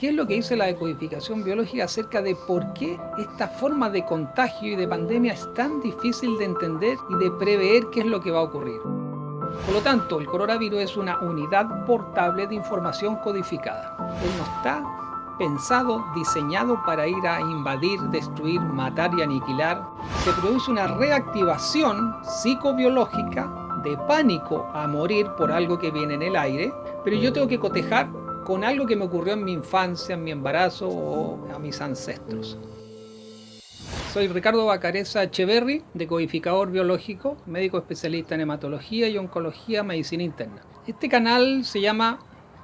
¿Qué es lo que dice la decodificación biológica acerca de por qué esta forma de contagio y de pandemia es tan difícil de entender y de prever qué es lo que va a ocurrir? Por lo tanto, el coronavirus es una unidad portable de información codificada. Él no está pensado, diseñado para ir a invadir, destruir, matar y aniquilar. Se produce una reactivación psicobiológica de pánico a morir por algo que viene en el aire, pero yo tengo que cotejar con algo que me ocurrió en mi infancia, en mi embarazo o a mis ancestros. Soy Ricardo Bacareza Echeverry, decodificador biológico, médico especialista en hematología y oncología, medicina interna. Este canal se llama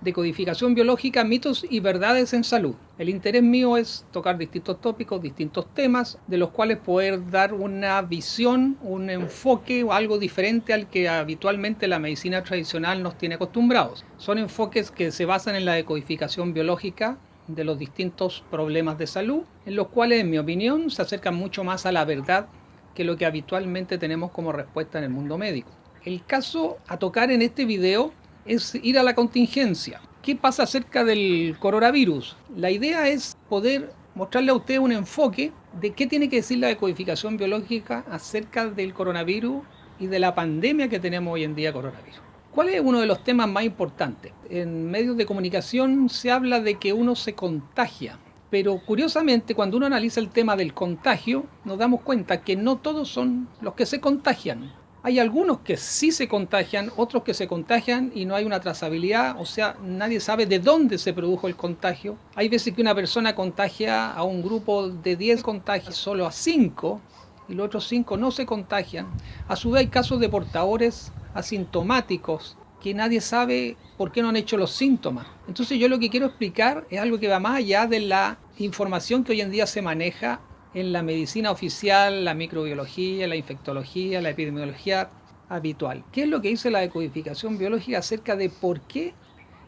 Decodificación Biológica, Mitos y Verdades en Salud. El interés mío es tocar distintos tópicos, distintos temas, de los cuales poder dar una visión, un enfoque o algo diferente al que habitualmente la medicina tradicional nos tiene acostumbrados. Son enfoques que se basan en la decodificación biológica de los distintos problemas de salud, en los cuales, en mi opinión, se acercan mucho más a la verdad que lo que habitualmente tenemos como respuesta en el mundo médico. El caso a tocar en este video es ir a la contingencia. ¿Qué pasa acerca del coronavirus? La idea es poder mostrarle a usted un enfoque de qué tiene que decir la decodificación biológica acerca del coronavirus y de la pandemia que tenemos hoy en día coronavirus. ¿Cuál es uno de los temas más importantes? En medios de comunicación se habla de que uno se contagia, pero curiosamente cuando uno analiza el tema del contagio nos damos cuenta que no todos son los que se contagian. Hay algunos que sí se contagian, otros que se contagian y no hay una trazabilidad, o sea, nadie sabe de dónde se produjo el contagio. Hay veces que una persona contagia a un grupo de 10 contagios solo a 5 y los otros 5 no se contagian. A su vez hay casos de portadores asintomáticos que nadie sabe por qué no han hecho los síntomas. Entonces yo lo que quiero explicar es algo que va más allá de la información que hoy en día se maneja en la medicina oficial, la microbiología, la infectología, la epidemiología habitual. ¿Qué es lo que dice la decodificación biológica acerca de por qué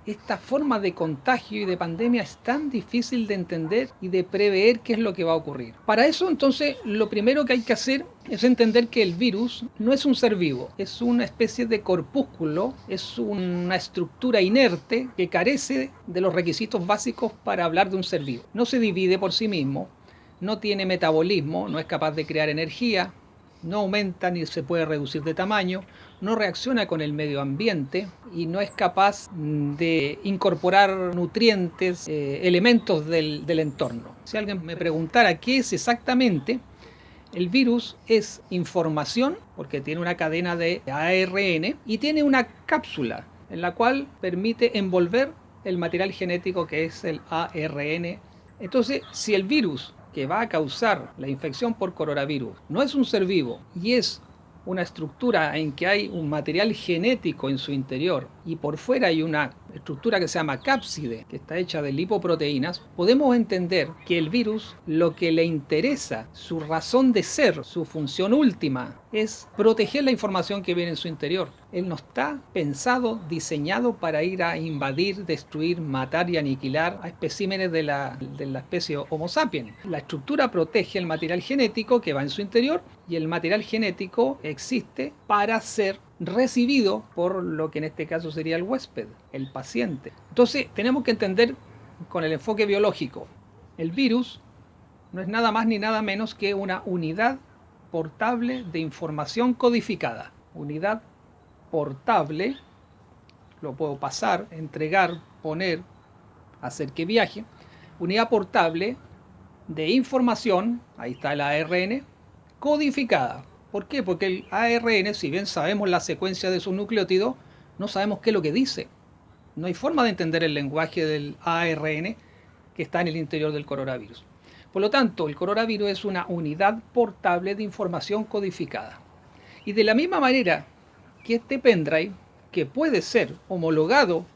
esta forma de contagio y de pandemia es tan difícil de entender y de prever qué es lo que va a ocurrir? Para eso, entonces, lo primero que hay que hacer es entender que el virus no es un ser vivo, es una especie de corpúsculo, es una estructura inerte que carece de los requisitos básicos para hablar de un ser vivo. No se divide por sí mismo, no tiene metabolismo, no es capaz de crear energía, no aumenta ni se puede reducir de tamaño, no reacciona con el medio ambiente y no es capaz de incorporar nutrientes, elementos del entorno. Si alguien me preguntara qué es exactamente, el virus es información, porque tiene una cadena de ARN y tiene una cápsula en la cual permite envolver el material genético que es el ARN. Entonces, si el virus que va a causar la infección por coronavirus no es un ser vivo y es una estructura en que hay un material genético en su interior y por fuera hay una estructura que se llama cápside, que está hecha de lipoproteínas, podemos entender que el virus lo que le interesa, su razón de ser, su función última, es proteger la información que viene en su interior. Él no está pensado, diseñado para ir a invadir, destruir, matar y aniquilar a especímenes de la especie Homo sapiens. La estructura protege el material genético que va en su interior y el material genético existe para ser recibido por lo que en este caso sería el huésped, el paciente. Entonces tenemos que entender con el enfoque biológico, el virus no es nada más ni nada menos que una unidad portable de información codificada. Unidad portable, lo puedo pasar, entregar, poner, hacer que viaje. Unidad portable de información, ahí está el ARN, codificada. ¿Por qué? Porque el ARN, si bien sabemos la secuencia de sus nucleótidos, no sabemos qué es lo que dice. No hay forma de entender el lenguaje del ARN que está en el interior del coronavirus. Por lo tanto, el coronavirus es una unidad portable de información codificada. Y de la misma manera que este pendrive, que puede ser homologado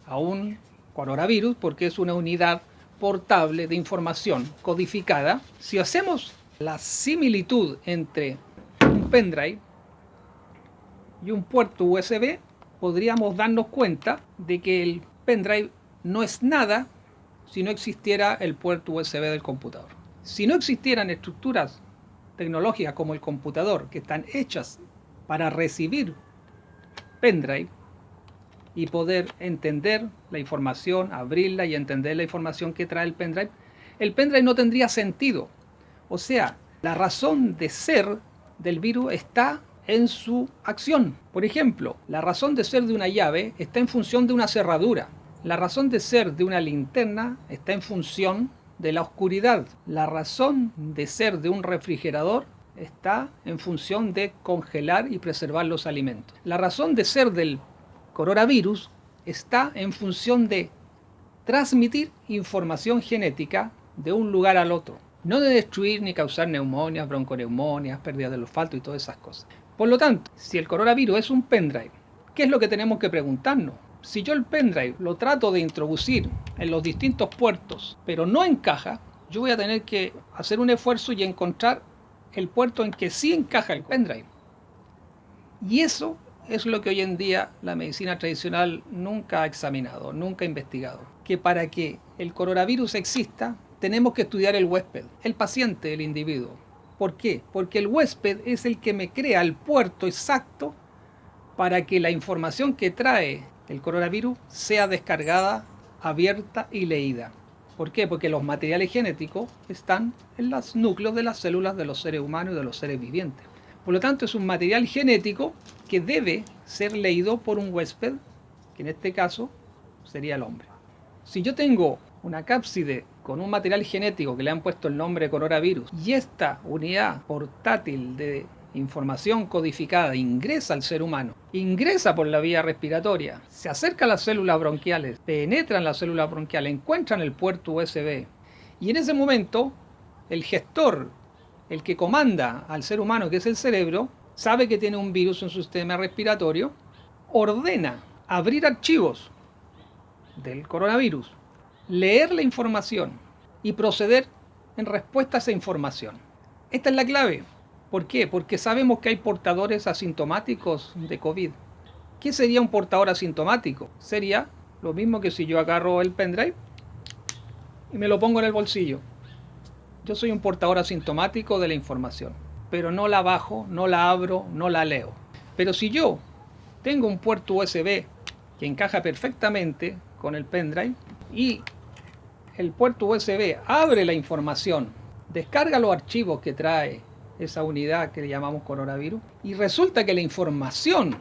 a un coronavirus, porque es una unidad portable de información codificada, si hacemos la similitud entre un pendrive y un puerto USB, podríamos darnos cuenta de que el pendrive no es nada si no existiera el puerto USB del computador. Si no existieran estructuras tecnológicas como el computador que están hechas para recibir pendrive, y poder entender la información, abrirla y entender la información que trae el pendrive no tendría sentido. O sea, la razón de ser del virus está en su acción. Por ejemplo, la razón de ser de una llave está en función de una cerradura. La razón de ser de una linterna está en función de la oscuridad. La razón de ser de un refrigerador está en función de congelar y preservar los alimentos. La razón de ser del coronavirus está en función de transmitir información genética de un lugar al otro. No de destruir ni causar neumonias, bronconeumonias, pérdida del olfato y todas esas cosas. Por lo tanto, si el coronavirus es un pendrive, ¿qué es lo que tenemos que preguntarnos? Si yo el pendrive lo trato de introducir en los distintos puertos, pero no encaja, yo voy a tener que hacer un esfuerzo y encontrar el puerto en que sí encaja el pendrive. Y eso es lo que hoy en día la medicina tradicional nunca ha examinado, nunca ha investigado. Que para que el coronavirus exista, tenemos que estudiar el huésped, el paciente, el individuo. ¿Por qué? Porque el huésped es el que me crea el puerto exacto para que la información que trae el coronavirus sea descargada, abierta y leída. ¿Por qué? Porque los materiales genéticos están en los núcleos de las células de los seres humanos y de los seres vivientes. Por lo tanto, es un material genético que debe ser leído por un huésped, que en este caso sería el hombre. Si yo tengo una cápside con un material genético que le han puesto el nombre de coronavirus y esta unidad portátil de información codificada ingresa al ser humano, ingresa por la vía respiratoria, se acerca a las células bronquiales, penetra en las células bronquiales, encuentran el puerto USB y en ese momento el gestor, el que comanda al ser humano, que es el cerebro, sabe que tiene un virus en su sistema respiratorio, ordena abrir archivos del coronavirus, leer la información y proceder en respuesta a esa información. Esta es la clave. ¿Por qué? Porque sabemos que hay portadores asintomáticos de COVID. ¿Qué sería un portador asintomático? Sería lo mismo que si yo agarro el pendrive y me lo pongo en el bolsillo. Yo soy un portador asintomático de la información, pero no la bajo, no la abro, no la leo. Pero si yo tengo un puerto USB que encaja perfectamente con el pendrive y el puerto USB abre la información, descarga los archivos que trae esa unidad que le llamamos coronavirus, y resulta que la información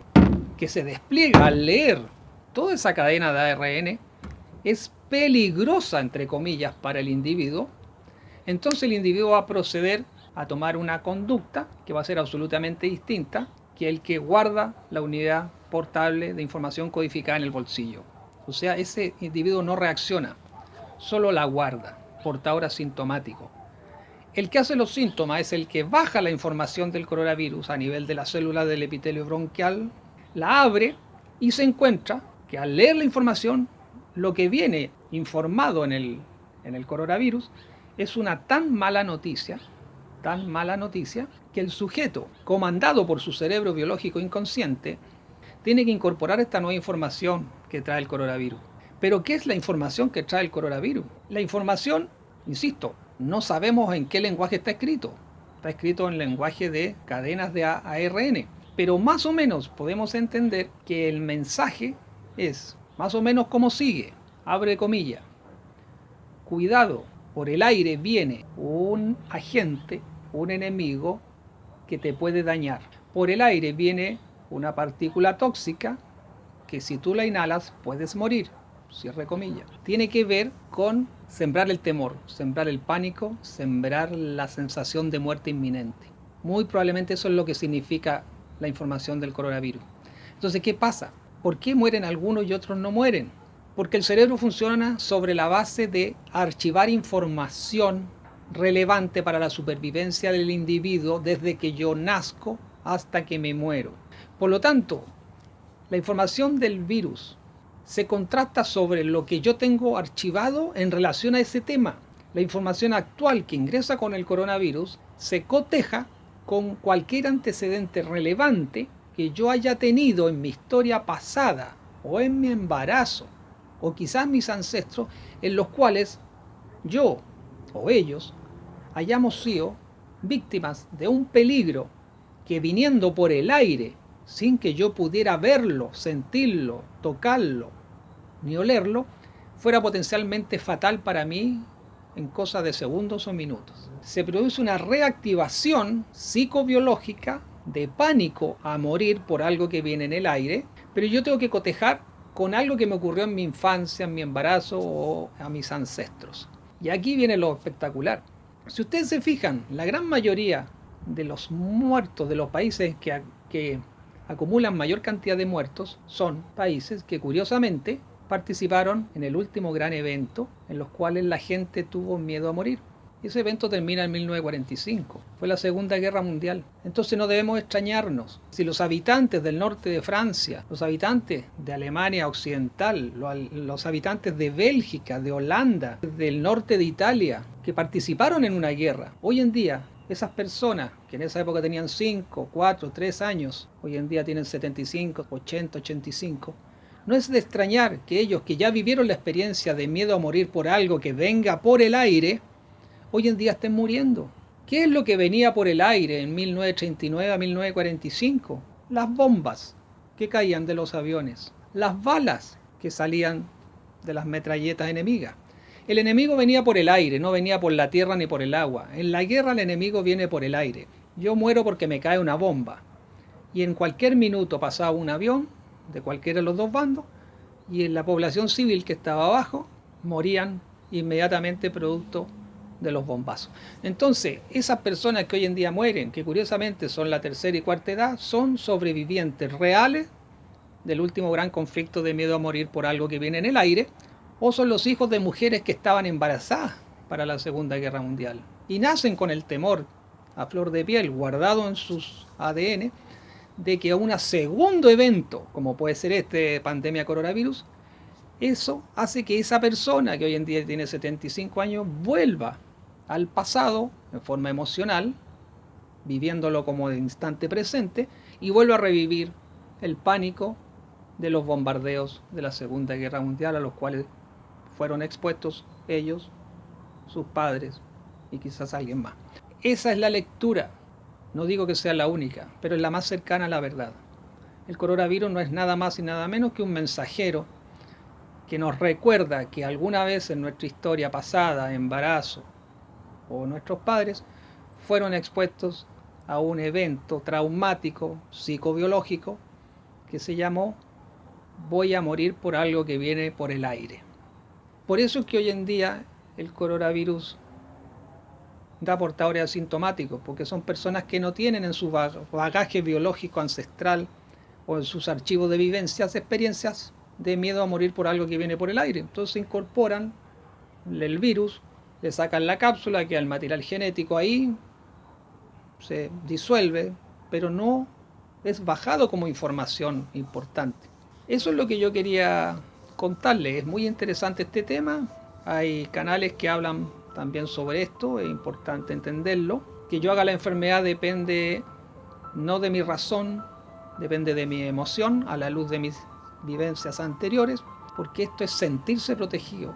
que se despliega al leer toda esa cadena de ARN es peligrosa, entre comillas, para el individuo, entonces el individuo va a proceder a tomar una conducta que va a ser absolutamente distinta que el que guarda la unidad portable de información codificada en el bolsillo. O sea, ese individuo no reacciona, solo la guarda, portador asintomático. El que hace los síntomas es el que baja la información del coronavirus a nivel de la célula del epitelio bronquial, la abre y se encuentra que al leer la información, lo que viene informado en el coronavirus es una tan mala noticia, que el sujeto, comandado por su cerebro biológico inconsciente, tiene que incorporar esta nueva información que trae el coronavirus. ¿Pero qué es la información que trae el coronavirus? La información, insisto, no sabemos en qué lenguaje está escrito. Está escrito en lenguaje de cadenas de ARN. Pero más o menos podemos entender que el mensaje es más o menos como sigue. Abre comillas. Cuidado, por el aire viene un agente, un enemigo que te puede dañar. Por el aire viene una partícula tóxica que si tú la inhalas puedes morir. Cierre comillas. Tiene que ver con sembrar el temor, sembrar el pánico, sembrar la sensación de muerte inminente. Muy probablemente eso es lo que significa la información del coronavirus. Entonces, ¿qué pasa? ¿Por qué mueren algunos y otros no mueren? Porque el cerebro funciona sobre la base de archivar información relevante para la supervivencia del individuo desde que yo nazco hasta que me muero. Por lo tanto, la información del virus se contrasta sobre lo que yo tengo archivado en relación a ese tema. La información actual que ingresa con el coronavirus se coteja con cualquier antecedente relevante que yo haya tenido en mi historia pasada o en mi embarazo o quizás mis ancestros, en los cuales yo o ellos hayamos sido víctimas de un peligro que viniendo por el aire sin que yo pudiera verlo, sentirlo, tocarlo, ni olerlo, fuera potencialmente fatal para mí en cosa de segundos o minutos. Se produce una reactivación psicobiológica de pánico a morir por algo que viene en el aire, pero yo tengo que cotejar con algo que me ocurrió en mi infancia, en mi embarazo o a mis ancestros. Y aquí viene lo espectacular. Si ustedes se fijan, la gran mayoría de los muertos de los países que acumulan mayor cantidad de muertos son países que curiosamente participaron en el último gran evento en los cuales la gente tuvo miedo a morir. Ese evento termina en 1945, fue la Segunda Guerra Mundial. Entonces no debemos extrañarnos. Si los habitantes del norte de Francia, los habitantes de Alemania Occidental, los habitantes de Bélgica, de Holanda, del norte de Italia, que participaron en una guerra, hoy en día esas personas que en esa época tenían 5, 4, 3 años, hoy en día tienen 75, 80, 85, no es de extrañar que ellos que ya vivieron la experiencia de miedo a morir por algo que venga por el aire, hoy en día estén muriendo. ¿Qué es lo que venía por el aire en 1939 a 1945? Las bombas que caían de los aviones, las balas que salían de las metralletas enemigas. El enemigo venía por el aire, no venía por la tierra ni por el agua. En la guerra el enemigo viene por el aire. Yo muero porque me cae una bomba. Y en cualquier minuto pasaba un avión de cualquiera de los dos bandos y en la población civil que estaba abajo morían inmediatamente producto de los bombazos. Entonces, esas personas que hoy en día mueren, que curiosamente son la tercera y cuarta edad, son sobrevivientes reales del último gran conflicto de miedo a morir por algo que viene en el aire, o son los hijos de mujeres que estaban embarazadas para la Segunda Guerra Mundial y nacen con el temor a flor de piel guardado en sus ADN de que un segundo evento, como puede ser este pandemia coronavirus, eso hace que esa persona que hoy en día tiene 75 años vuelva al pasado en forma emocional, viviéndolo como de instante presente, y vuelva a revivir el pánico de los bombardeos de la Segunda Guerra Mundial a los cuales fueron expuestos ellos, sus padres y quizás alguien más. Esa es la lectura. No digo que sea la única, pero es la más cercana a la verdad. El coronavirus no es nada más y nada menos que un mensajero que nos recuerda que alguna vez en nuestra historia pasada, embarazo o nuestros padres, fueron expuestos a un evento traumático, psicobiológico, que se llamó voy a morir por algo que viene por el aire. Por eso es que hoy en día el coronavirus da portadores asintomáticos, porque son personas que no tienen en su bagaje biológico ancestral o en sus archivos de vivencias experiencias de miedo a morir por algo que viene por el aire. Entonces incorporan el virus, le sacan la cápsula, queda el material genético ahí, se disuelve, pero no es bajado como información importante. Eso es lo que yo quería contarles. Es muy interesante este tema. Hay canales que hablan también sobre esto, es importante entenderlo. Que yo haga la enfermedad depende no de mi razón, depende de mi emoción, a la luz de mis vivencias anteriores, porque esto es sentirse protegido,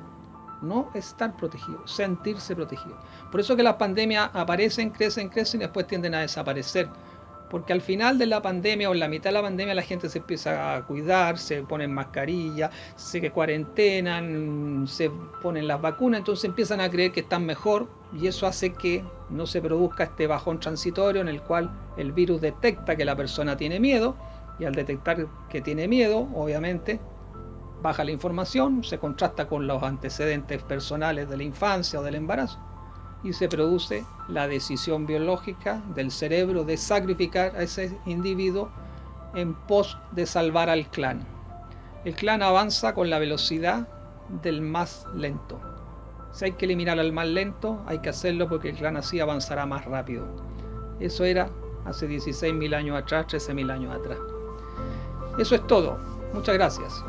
no estar protegido, sentirse protegido. Por eso que las pandemias aparecen, crecen y después tienden a desaparecer, porque al final de la pandemia o en la mitad de la pandemia la gente se empieza a cuidar, se ponen mascarilla, se cuarentenan, se ponen las vacunas, entonces empiezan a creer que están mejor y eso hace que no se produzca este bajón transitorio en el cual el virus detecta que la persona tiene miedo y al detectar que tiene miedo, obviamente, baja la información, se contrasta con los antecedentes personales de la infancia o del embarazo y se produce la decisión biológica del cerebro de sacrificar a ese individuo en pos de salvar al clan. El clan avanza con la velocidad del más lento. Si hay que eliminar al más lento, hay que hacerlo porque el clan así avanzará más rápido. Eso era hace 16.000 años atrás, 13.000 años atrás. Eso es todo. Muchas gracias.